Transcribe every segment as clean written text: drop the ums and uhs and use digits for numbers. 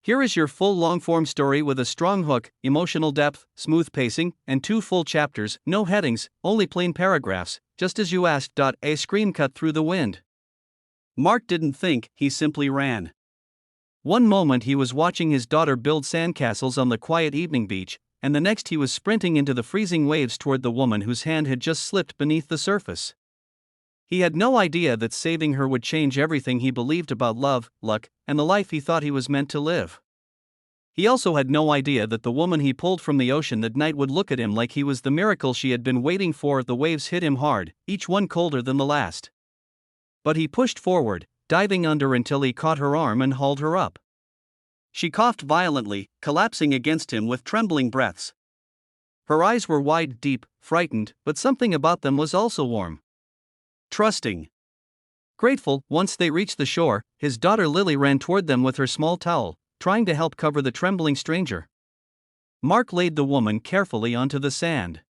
Here is your full long-form story with a strong hook, emotional depth, smooth pacing, and 2 full chapters, no headings, only plain paragraphs, just as you asked. A scream cut through the wind. Mark didn't think, he simply ran. One moment he was watching his daughter build sandcastles on the quiet evening beach, and the next he was sprinting into the freezing waves toward the woman whose hand had just slipped beneath the surface. He had no idea that saving her would change everything he believed about love, luck, and the life he thought he was meant to live. He also had no idea that the woman he pulled from the ocean that night would look at him like he was the miracle she had been waiting for. The waves hit him hard, each one colder than the last. But he pushed forward, diving under until he caught her arm and hauled her up. She coughed violently, collapsing against him with trembling breaths. Her eyes were wide, deep, frightened, but something about them was also warm. Trusting. Grateful. Once they reached the shore, his daughter Lily ran toward them with her small towel, trying to help cover the trembling stranger. Mark laid the woman carefully onto the sand.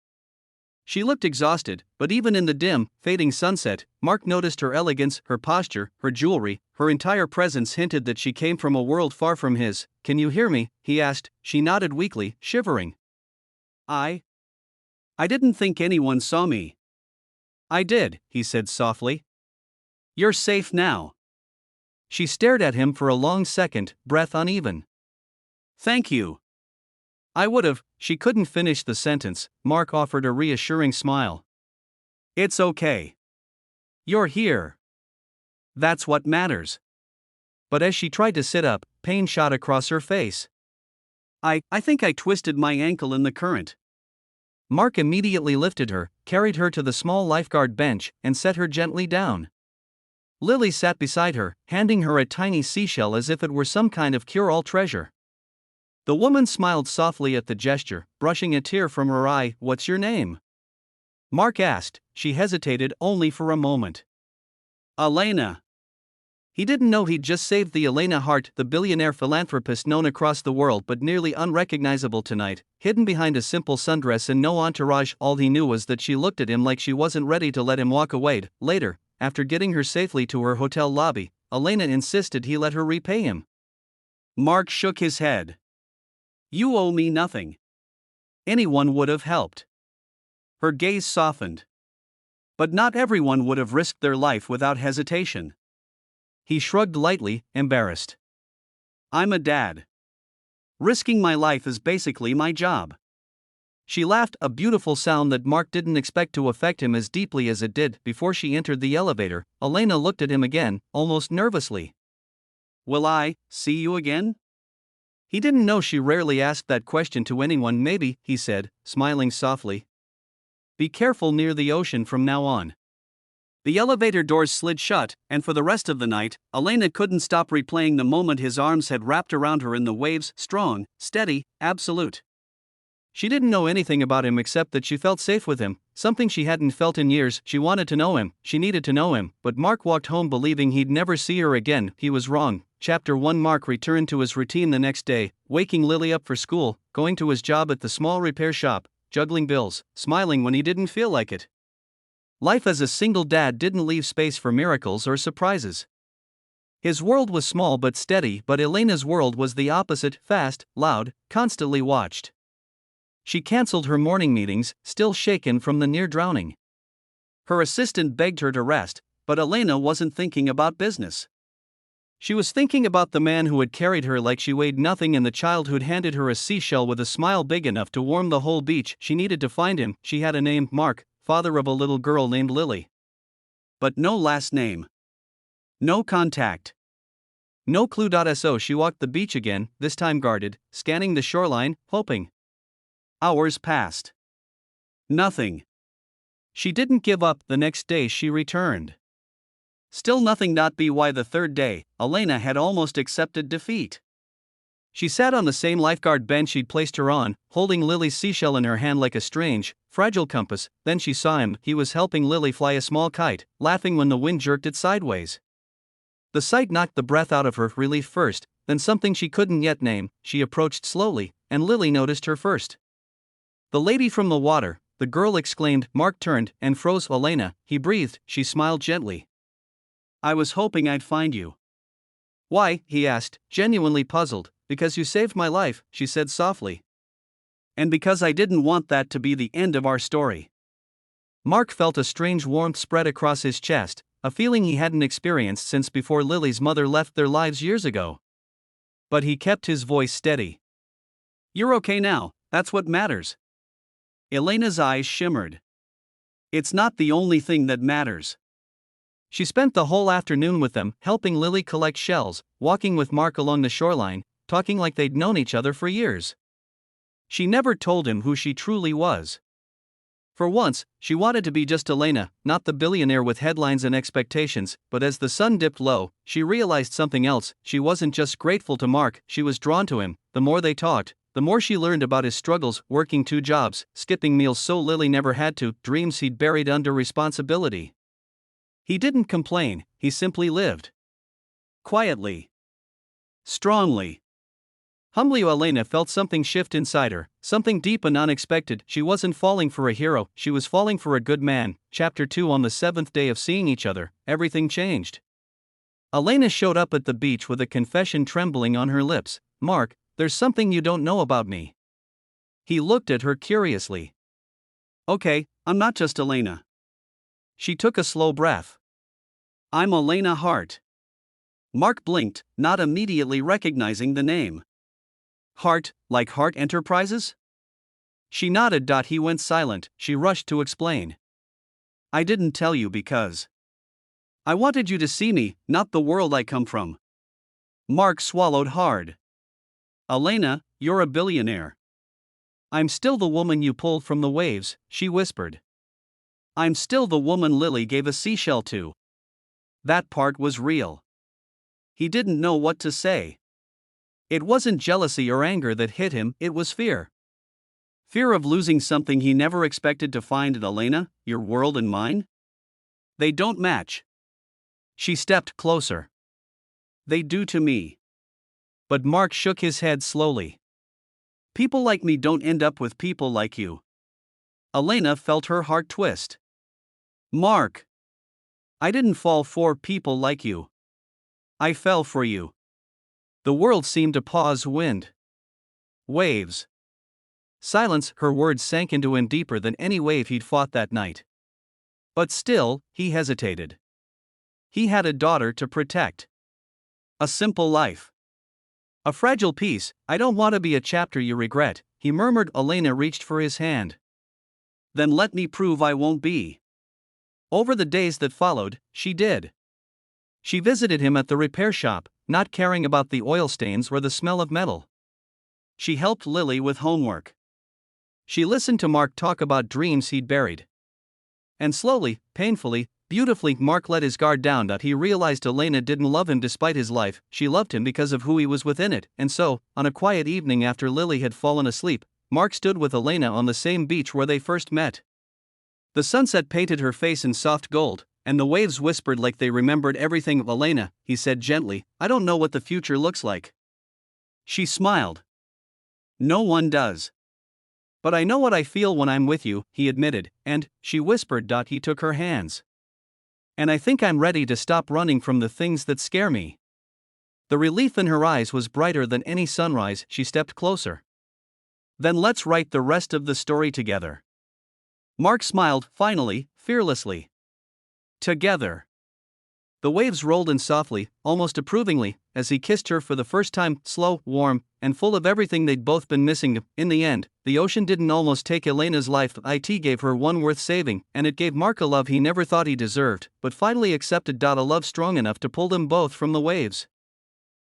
She looked exhausted, but even in the dim, fading sunset, Mark noticed her elegance, her posture, her jewelry, her entire presence hinted that she came from a world far from his. "Can you hear me?" he asked. She nodded weakly, shivering. I didn't think anyone saw me." "I did," he said softly. "You're safe now." She stared at him for a long second, breath uneven. "Thank you." "I would've." She couldn't finish the sentence. Mark offered a reassuring smile. "It's okay. You're here. That's what matters." But as she tried to sit up, pain shot across her face. I think I twisted my ankle in the current." Mark immediately lifted her, carried her to the small lifeguard bench, and set her gently down. Lily sat beside her, handing her a tiny seashell as if it were some kind of cure-all treasure. The woman smiled softly at the gesture, brushing a tear from her eye. "What's your name?" Mark asked. She hesitated only for a moment. "Elena." He didn't know he'd just saved the Elena Hart, the billionaire philanthropist known across the world but nearly unrecognizable tonight, hidden behind a simple sundress and no entourage. All he knew was that she looked at him like she wasn't ready to let him walk away. Later, after getting her safely to her hotel lobby, Elena insisted he let her repay him. Mark shook his head. "You owe me nothing. Anyone would have helped." Her gaze softened. "But not everyone would have risked their life without hesitation." He shrugged lightly, embarrassed. "I'm a dad. Risking my life is basically my job." She laughed, a beautiful sound that Mark didn't expect to affect him as deeply as it did. Before she entered the elevator, Elena looked at him again, almost nervously. "Will I see you again?" He didn't know she rarely asked that question to anyone. "Maybe," he said, smiling softly. "Be careful near the ocean from now on." The elevator doors slid shut, and for the rest of the night, Elena couldn't stop replaying the moment his arms had wrapped around her in the waves, strong, steady, absolute. She didn't know anything about him except that she felt safe with him, something she hadn't felt in years. She wanted to know him, she needed to know him, but Mark walked home believing he'd never see her again. He was wrong. Chapter 1. Mark returned to his routine the next day, waking Lily up for school, going to his job at the small repair shop, juggling bills, smiling when he didn't feel like it. Life as a single dad didn't leave space for miracles or surprises. His world was small but steady, but Elena's world was the opposite, fast, loud, constantly watched. She canceled her morning meetings, still shaken from the near drowning. Her assistant begged her to rest, but Elena wasn't thinking about business. She was thinking about the man who had carried her like she weighed nothing and the child who'd handed her a seashell with a smile big enough to warm the whole beach. She needed to find him. She had a name, Mark, father of a little girl named Lily. But no last name. No contact. No clue. So she walked the beach again, this time guarded, scanning the shoreline, hoping. Hours passed. Nothing. She didn't give up. The next day she returned. Still nothing. By the third day, Elena had almost accepted defeat. She sat on the same lifeguard bench she'd placed her on, holding Lily's seashell in her hand like a strange, fragile compass. Then she saw him. He was helping Lily fly a small kite, laughing when the wind jerked it sideways. The sight knocked the breath out of her, relief first, then something she couldn't yet name. She approached slowly, and Lily noticed her first. "The lady from the water," the girl exclaimed. Mark turned and froze. "Elena," he breathed. She smiled gently. "I was hoping I'd find you." "Why?" he asked, genuinely puzzled. because you saved my life," she said softly. "And because I didn't want that to be the end of our story." Mark felt a strange warmth spread across his chest, a feeling he hadn't experienced since before Lily's mother left their lives years ago. But he kept his voice steady. "You're okay now, that's what matters." Elena's eyes shimmered. "It's not the only thing that matters." She spent the whole afternoon with them, helping Lily collect shells, walking with Mark along the shoreline, talking like they'd known each other for years. She never told him who she truly was. For once, she wanted to be just Elena, not the billionaire with headlines and expectations, but as the sun dipped low, she realized something else. She wasn't just grateful to Mark, she was drawn to him. The more they talked, the more she learned about his struggles, working 2 jobs, skipping meals so Lily never had to, dreams he'd buried under responsibility. He didn't complain, he simply lived. Quietly. Strongly. Humbly, Elena felt something shift inside her, something deep and unexpected. She wasn't falling for a hero, she was falling for a good man. Chapter 2. On the 7th day of seeing each other, everything changed. Elena showed up at the beach with a confession trembling on her lips. "Mark, there's something you don't know about me." He looked at her curiously. "Okay, I'm not just Elena." She took a slow breath. "I'm Elena Hart." Mark blinked, not immediately recognizing the name. "Hart, like Hart Enterprises?" She nodded. He went silent. She rushed to explain. "I didn't tell you because I wanted you to see me, not the world I come from." Mark swallowed hard. "Elena, you're a billionaire." "I'm still the woman you pulled from the waves," she whispered. "I'm still the woman Lily gave a seashell to." That part was real. He didn't know what to say. It wasn't jealousy or anger that hit him, it was fear. Fear of losing something he never expected to find in Elena. "Your world and mine? They don't match." She stepped closer. "They do to me." But Mark shook his head slowly. "People like me don't end up with people like you." Elena felt her heart twist. "Mark, I didn't fall for people like you. I fell for you." The world seemed to pause. Wind. Waves. Silence. Her words sank into him deeper than any wave he'd fought that night. But still, he hesitated. He had a daughter to protect. A simple life. A fragile piece. "I don't want to be a chapter you regret," he murmured. Elena reached for his hand. "Then let me prove I won't be." Over the days that followed, she did. She visited him at the repair shop, not caring about the oil stains or the smell of metal. She helped Lily with homework. She listened to Mark talk about dreams he'd buried. And slowly, painfully, beautifully, Mark let his guard down. He realized Elena didn't love him despite his life, she loved him because of who he was within it. And so, on a quiet evening after Lily had fallen asleep, Mark stood with Elena on the same beach where they first met. The sunset painted her face in soft gold, and the waves whispered like they remembered everything. "Elena," he said gently, "I don't know what the future looks like." She smiled. "No one does. But I know what I feel when I'm with you," he admitted, and, she whispered. He took her hands. "And I think I'm ready to stop running from the things that scare me." The relief in her eyes was brighter than any sunrise. She stepped closer. "Then let's write the rest of the story together." Mark smiled, finally, fearlessly. Together. The waves rolled in softly, almost approvingly, as he kissed her for the first time, slow, warm, and full of everything they'd both been missing. In the end, the ocean didn't almost take Elena's life. It gave her one worth saving, and it gave Mark a love he never thought he deserved, but finally accepted. A love strong enough to pull them both from the waves.